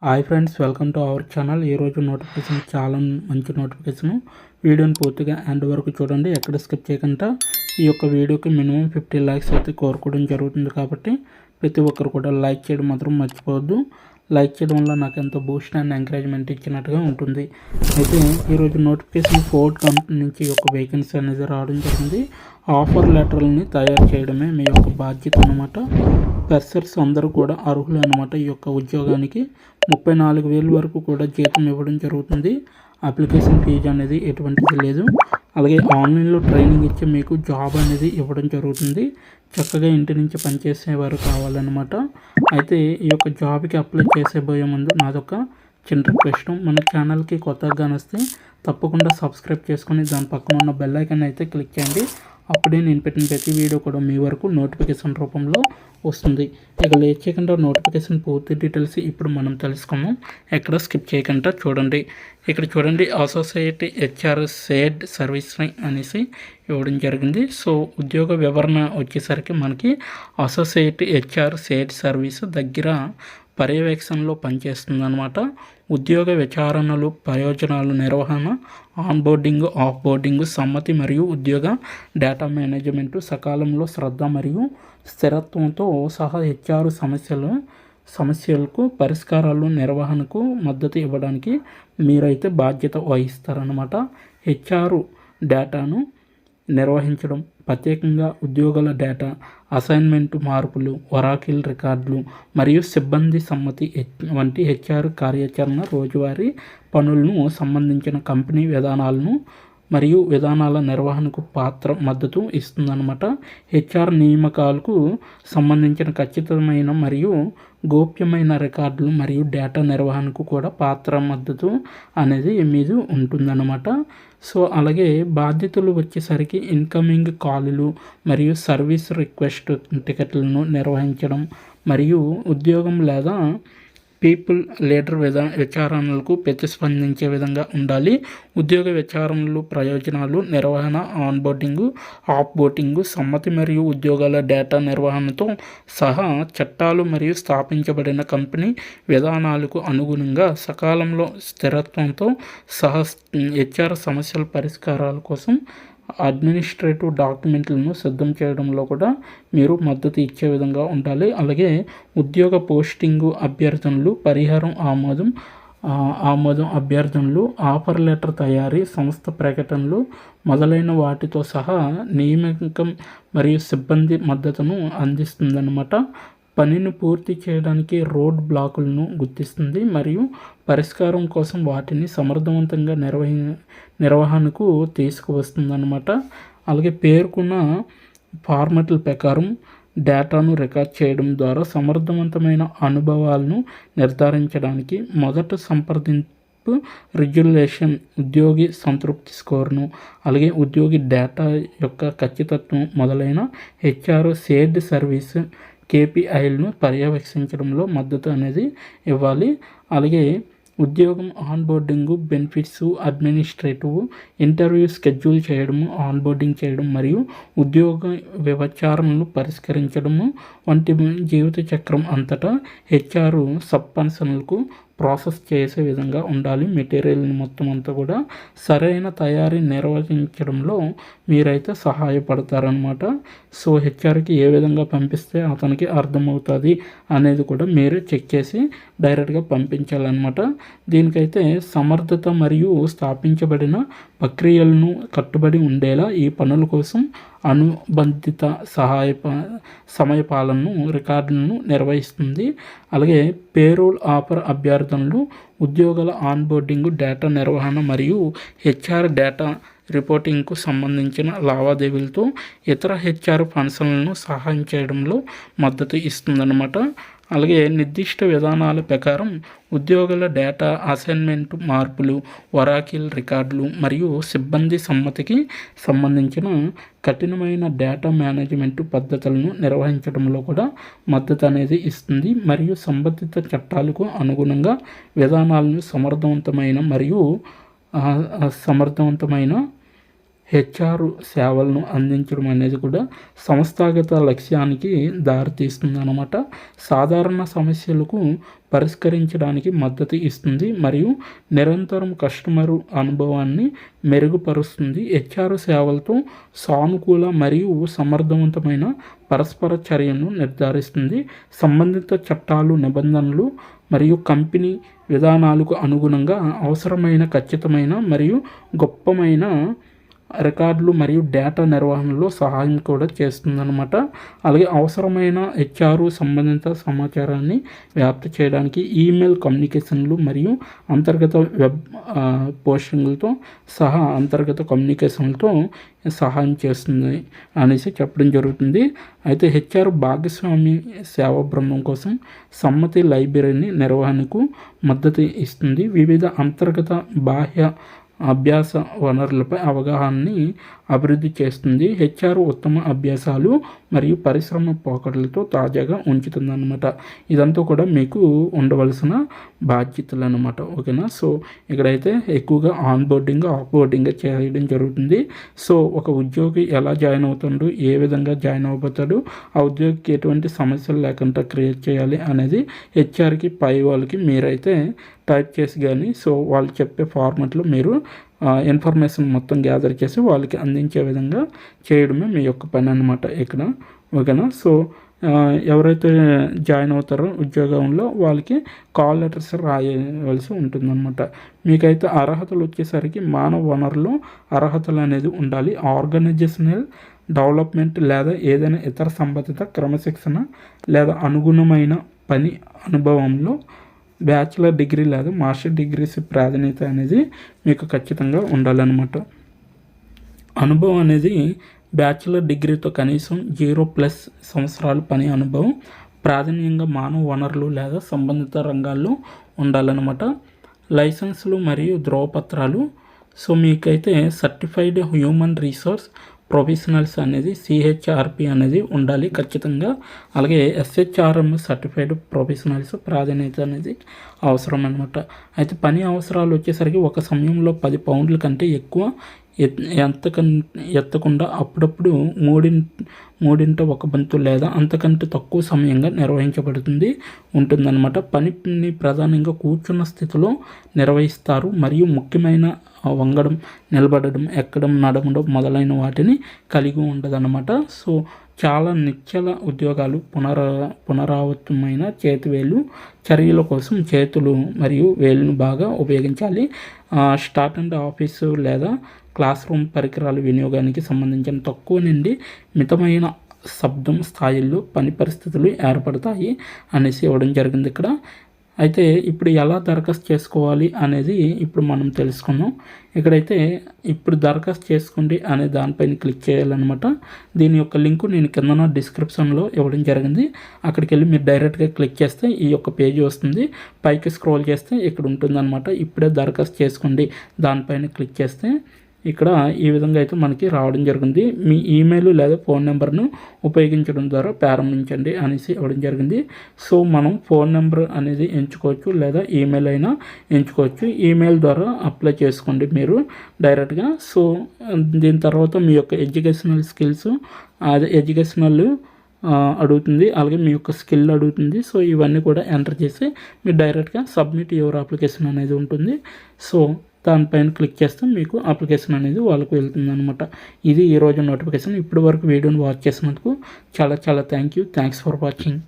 Hi friends, welcome to our channel. ఈరోజు notification చాలా మంచి నోటిఫికేషన్. వీడియోని పూర్తిగా ఎండ్ వరకు చూడండి, ఎక్కడ స్కిప్ చేయకుండా. ఈ యొక్క వీడియోకి మినిమం 50 లైక్స్ అయితే కోరుకోవడం జరుగుతుంది కాబట్టి ప్రతి ఒక్కరు కూడా లైక్ చేయడం మాత్రం మర్చిపోవద్దు. లైక్ చేయడం వల్ల నాకు ఎంతో బూస్ట్ అండ్ ఎంకరేజ్మెంట్ ఇచ్చినట్టుగా ఉంటుంది. అయితే ఈరోజు నోటిఫికేషన్ ఫోర్డ్ కంపెనీ నుంచి ఒక వేకెన్సీ అనేది రావడం జరిగింది. ఆఫర్ లెటర్లని తయారు చేయడమే మీ యొక్క బాధ్యత అన్నమాట. ఫ్రెషర్స్ అందరూ కూడా అర్హులు అనమాట. ఈ యొక్క ఉద్యోగానికి 34,000 వరకు కూడా జీతం ఇవ్వడం జరుగుతుంది. అప్లికేషన్ ఫీజు అనేది ఎటువంటిది లేదు. అలాగే ఆన్లైన్లో ట్రైనింగ్ ఇచ్చి మీకు జాబ్ అనేది ఇవ్వడం జరుగుతుంది. చక్కగా ఇంటి నుంచి పనిచేసేవారు కావాలన్నమాట. అయితే ఈ యొక్క జాబ్కి అప్లై చేసేబోయే ముందు నాదొక చిన్న రిక్వెస్ట్. మన ఛానల్కి కొత్తగా వస్తే తప్పకుండా సబ్స్క్రైబ్ చేసుకొని దాని పక్కన ఉన్న బెల్ ఐకాన్ అయితే క్లిక్ చేయండి. అప్పుడే నేను పెట్టిన ప్రతి వీడియో కూడా మీ వరకు నోటిఫికేషన్ రూపంలో వస్తుంది. ఇక లేట్ చేయకుండా నోటిఫికేషన్ పూర్తి డీటెయిల్స్ ఇప్పుడు మనం తెలుసుకుందాం. ఎక్కడ స్కిప్ చేయకుండా చూడండి. ఇక్కడ చూడండి, అసోసియేట్ హెచ్ఆర్ సేడ్ సర్వీస్ అనేసి ఇవ్వడం జరిగింది. సో ఉద్యోగ వివరణ వచ్చేసరికి మనకి అసోసియేట్ హెచ్ఆర్ సేడ్ సర్వీస్ దగ్గర పర్యవేక్షణలో పనిచేస్తుంది అనమాట. ఉద్యోగ విచారణలు, ప్రయోజనాలు నిర్వహణ, ఆన్బోర్డింగ్, ఆఫ్ బోర్డింగ్, సమ్మతి మరియు ఉద్యోగ డేటా మేనేజ్మెంట్, సకాలంలో శ్రద్ధ మరియు స్థిరత్వంతో సహా హెచ్ఆర్ సమస్యలకు పరిష్కారాలు, నిర్వహణకు మద్దతు ఇవ్వడానికి మీరైతే బాధ్యత వహిస్తారన్నమాట. హెచ్ఆర్ డేటాను నిర్వహించడం, ప్రత్యేకంగా ఉద్యోగుల డేటా, అసైన్మెంట్ మార్పులు, ఒరాకిల్ రికార్డులు మరియు సిబ్బంది సమ్మతి వంటి హెచ్ఆర్ కార్యాచరణ రోజువారీ పనులను సంబంధించిన కంపెనీ విధానాల నిర్వహణకు మద్దతు ఇస్తుందన్నమాట. హెచ్ఆర్ నియామకాలకు సంబంధించిన ఖచ్చితమైన మరియు గోప్యమైన రికార్డులు మరియు డేటా నిర్వహణకు కూడా మద్దతు అనేది మీద ఉంటుందన్నమాట. సో అలాగే బాధ్యతలు వచ్చేసరికి ఇన్కమింగ్ కాలులు మరియు సర్వీస్ రిక్వెస్ట్ టికెట్లను నిర్వహించడం మరియు ఉద్యోగం లేదా పీపుల్ లీడర్ విచారణలకు ప్రతిస్పందించే విధంగా ఉండాలి. ఉద్యోగ విచారణలు, ప్రయోజనాలు, నిర్వహణ, ఆన్బోర్డింగు, ఆఫ్ బోర్డింగు, సమ్మతి మరియు ఉద్యోగాల డేటా నిర్వహణతో సహా చట్టాలు మరియు స్థాపించబడిన కంపెనీ విధానాలకు అనుగుణంగా సకాలంలో స్థిరత్వంతో సహా హెచ్ఆర్ సమస్యల పరిష్కారాల కోసం అడ్మినిస్ట్రేటివ్ డాక్యుమెంట్లను సిద్ధం చేయడంలో కూడా మీరు మద్దతు ఇచ్చే విధంగా ఉండాలి. అలాగే ఉద్యోగ పోస్టింగు అభ్యర్థనలు, పరిహారం ఆమోదం అభ్యర్థనలు, ఆఫర్ లెటర్ తయారీ, సంస్థ ప్రకటనలు మొదలైన వాటితో సహా నియామకం మరియు సిబ్బంది మద్దతును అందిస్తుందన్నమాట. పనిని పూర్తి చేయడానికి రోడ్ బ్లాకులను గుర్తిస్తుంది మరియు పరిష్కారం కోసం వాటిని సమర్థవంతంగా నిర్వహణకు తీసుకువస్తుందన్నమాట. అలాగే పేర్కొన్న ఫార్మాట్ల ప్రకారం డేటాను రికార్డ్ చేయడం ద్వారా సమర్థవంతమైన అనుభవాలను నిర్ధారించడానికి మొదట సంప్రదింపు రిజల్యూషన్, ఉద్యోగి సంతృప్తి స్కోర్ను, అలాగే ఉద్యోగి డేటా యొక్క ఖచ్చితత్వం మొదలైన హెచ్ఆర్ షేర్డ్ సర్వీస్ కేపీఐలను పర్యవేక్షించడంలో మద్దతు అనేది ఇవ్వాలి. అలాగే ఉద్యోగం ఆన్బోర్డింగు, బెనిఫిట్స్, అడ్మినిస్ట్రేటివ్, ఇంటర్వ్యూ షెడ్యూల్ చేయడము, ఆన్బోర్డింగ్ చేయడం మరియు ఉద్యోగ విచారణలు పరిష్కరించడము వంటి జీవిత చక్రం అంతటా హెచ్ఆర్ సబ్పన్షన్లకు ప్రాసెస్ చేసే విధంగా ఉండాలి. మెటీరియల్ని మొత్తం అంతా కూడా సరైన తయారీ నిర్వహించడంలో మీరైతే సహాయపడతారనమాట. సో హెచ్ఆర్కి ఏ విధంగా పంపిస్తే అతనికి అర్థమవుతుంది అనేది కూడా మీరే చెక్ చేసి డైరెక్ట్గా పంపించాలన్నమాట. దీనికైతే సమర్థత మరియు స్థాపించబడిన ప్రక్రియలను కట్టుబడి ఉండేలా ఈ పనుల కోసం అనుబంధిత సమయపాలనను రికార్డులను నిర్వహిస్తుంది. అలాగే పేరోల్ ఆఫర్ అభ్యర్థనలు, ఉద్యోగుల ఆన్బోర్డింగ్, డేటా నిర్వహణ మరియు హెచ్ఆర్ డేటా రిపోర్టింగ్కు సంబంధించిన లావాదేవీలతో ఇతర హెచ్ఆర్ ఫంక్షన్లను సహాయం చేయడంలో మద్దతు ఇస్తుందన్నమాట. అలాగే నిర్దిష్ట విధానాల ప్రకారం ఉద్యోగుల డేటా, అసైన్మెంట్ మార్పులు, ఒరాకిల్ రికార్డులు మరియు సిబ్బంది సమ్మతికి సంబంధించిన కఠినమైన డేటా మేనేజ్మెంట్ పద్ధతులను నిర్వహించడంలో కూడా మద్దతు అనేది ఇస్తుంది. మరియు సంబంధిత చట్టాలకు అనుగుణంగా విధానాలను సమర్థవంతమైన హెచ్ఆర్ సేవలను అందించడం అనేది కూడా సంస్థాగత లక్ష్యానికి దారితీస్తుంది అన్నమాట. సాధారణ సమస్యలకు పరిష్కరించడానికి మద్దతు ఇస్తుంది మరియు నిరంతరం కస్టమర్ అనుభవాన్ని మెరుగుపరుస్తుంది. హెచ్ఆర్ సేవలతో సానుకూల మరియు సమర్థవంతమైన పరస్పర చర్యను నిర్ధారిస్తుంది. సంబంధిత చట్టాలు, నిబంధనలు మరియు కంపెనీ విధానాలకు అనుగుణంగా అవసరమైన ఖచ్చితమైన మరియు గొప్పమైన రికార్డులు మరియు డేటా నిర్వహణలో సహాయం కూడా చేస్తుందన్నమాట. అలాగే అవసరమైన హెచ్ఆర్ సంబంధిత సమాచారాన్ని వ్యాప్తి చేయడానికి ఈమెయిల్ కమ్యూనికేషన్లు మరియు అంతర్గత వెబ్ పోస్టింగ్లతో సహా అంతర్గత కమ్యూనికేషన్లతో సహాయం చేస్తుంది అనేసి చెప్పడం జరుగుతుంది. అయితే హెచ్ఆర్ భాగస్వామి సేవా బృందం కోసం సమ్మతి లైబ్రరీని నిర్వహణకు మద్దతు ఇస్తుంది. వివిధ అంతర్గత బాహ్య అభ్యాస వనరులపై అవగాహనని అభివృద్ధి చేస్తుంది. హెచ్ఆర్ ఉత్తమ అభ్యాసాలు మరియు పరిశ్రమ పోకడలతో తాజాగా ఉంచుతుందన్నమాట. ఇదంతా కూడా మీకు ఉండవలసిన బాధ్యతలు అనమాట. ఓకేనా. సో ఇక్కడైతే ఎక్కువగా ఆన్ బోర్డింగ్, ఆఫ్ బోర్డింగ్ చేయడం జరుగుతుంది. సో ఒక ఉద్యోగి ఎలా జాయిన్ అవుతాడు, ఏ విధంగా జాయిన్ అవ్వబోతాడు, ఆ ఉద్యోగికి ఎటువంటి సమస్యలు లేకుండా క్రియేట్ చేయాలి అనేది హెచ్ఆర్కి పై వాళ్ళకి మీరైతే టైప్ చేసి కానీ సో వాళ్ళు చెప్పే ఫార్మాట్లో మీరు ఇన్ఫర్మేషన్ మొత్తం గ్యాదర్ చేసి వాళ్ళకి అందించే విధంగా చేయడమే మీ యొక్క పని అనమాట ఇక్కడ. ఓకేనా. సో ఎవరైతే జాయిన్ అవుతారో ఉద్యోగంలో వాళ్ళకి కాల్ లెటర్స్ రాయవలసి ఉంటుందన్నమాట. మీకైతే అర్హతలు వచ్చేసరికి మానవ వనరులు అర్హతలు అనేది ఉండాలి. ఆర్గనైజేషనల్ డెవలప్మెంట్ లేదా ఏదైనా ఇతర సంబంధిత క్రమశిక్షణ లేదా అనుగుణమైన పని అనుభవంలో బ్యాచిలర్ డిగ్రీ లేదా మాస్టర్ డిగ్రీస్ ప్రాధాన్యత అనేది మీకు ఖచ్చితంగా ఉండాలన్నమాట. అనుభవం అనేది బ్యాచిలర్ డిగ్రీతో కనీసం 0+ సంవత్సరాలు పని అనుభవం ప్రాధాన్యంగా మానవ వనరులు లేదా సంబంధిత రంగాల్లో ఉండాలన్నమాట. లైసెన్సులు మరియు ధ్రువపత్రాలు. సో మీకైతే సర్టిఫైడ్ హ్యూమన్ రిసోర్స్ ప్రొఫెషనల్స్ అనేది సిహెచ్ఆర్పి అనేది ఉండాలి ఖచ్చితంగా. అలాగే ఎస్హెచ్ఆర్ఎం సర్టిఫైడ్ ప్రొఫెషనల్స్ ప్రాధాన్యత అనేది అవసరం అనమాట. అయితే పని అవసరాలు వచ్చేసరికి ఒక సమయంలో 10 పౌండ్ల కంటే ఎక్కువ ఎత్తకుండా అప్పుడప్పుడు మూడింట ఒక బంతు లేదా అంతకంటే తక్కువ సమయంగా నిర్వహించబడుతుంది ఉంటుందన్నమాట. పనిని ప్రధానంగా కూర్చున్న స్థితిలో నిర్వహిస్తారు మరియు ముఖ్యమైన వంగడం, నిలబడడం, ఎక్కడం, నడవడం మొదలైన వాటిని కలిగి ఉండదన్నమాట. సో చాలా నిశ్చల ఉద్యోగాలు పునరావృతమైన చేతివేలు చర్యల కోసం చేతులు మరియు వేలును బాగా ఉపయోగించాలి. స్టార్ట్ అండ్ ఆఫీసు లేదా క్లాస్ రూమ్ పరికరాల వినియోగానికి సంబంధించిన తక్కువ నుండి మితమైన శబ్దం స్థాయిల్లో పని పరిస్థితులు ఏర్పడతాయి అనేసి ఇవ్వడం జరిగింది ఇక్కడ. అయితే ఇప్పుడు ఎలా దరఖాస్తు చేసుకోవాలి అనేది ఇప్పుడు మనం తెలుసుకుందాం. ఇక్కడైతే ఇప్పుడు దరఖాస్తు చేసుకోండి అనే దానిపైన క్లిక్ చేయాలన్నమాట. దీని యొక్క లింకు నేను కింద డిస్క్రిప్షన్లో ఇవ్వడం జరిగింది. అక్కడికి వెళ్ళి మీరు డైరెక్ట్గా క్లిక్ చేస్తే ఈ యొక్క పేజీ వస్తుంది. పైకి స్క్రోల్ చేస్తే ఇక్కడ ఉంటుందన్నమాట. ఇప్పుడే దరఖాస్తు చేసుకోండి దానిపైన క్లిక్ చేస్తే ఇక్కడ ఈ విధంగా అయితే మనకి రావడం జరిగింది. మీ ఈమెయిల్ లేదా ఫోన్ నెంబర్ను ఉపయోగించడం ద్వారా ప్రారంభించండి అనేసి ఇవ్వడం జరిగింది. సో మనం ఫోన్ నెంబర్ అనేది ఎంచుకోవచ్చు లేదా ఈమెయిల్ అయినా ఎంచుకోవచ్చు. ఈమెయిల్ ద్వారా అప్లై చేసుకోండి మీరు డైరెక్ట్గా. సో దీని తర్వాత మీ యొక్క ఎడ్యుకేషనల్ స్కిల్స్, అదే ఎడ్యుకేషనల్ అడుగుతుంది, అలాగే మీ యొక్క స్కిల్ అడుగుతుంది. సో ఇవన్నీ కూడా ఎంటర్ చేసి మీరు డైరెక్ట్గా సబ్మిట్ యువర్ అప్లికేషన్ అనేది ఉంటుంది. సో దానిపైన క్లిక్ చేస్తే మీకు అప్లికేషన్ అనేది వాళ్ళకు వెళ్తుంది అనమాట. ఇది ఈరోజు నోటిఫికేషన్. ఇప్పటి వరకు వీడియోని వాచ్ చేసినందుకు చాలా థ్యాంక్స్ ఫర్ వాచింగ్.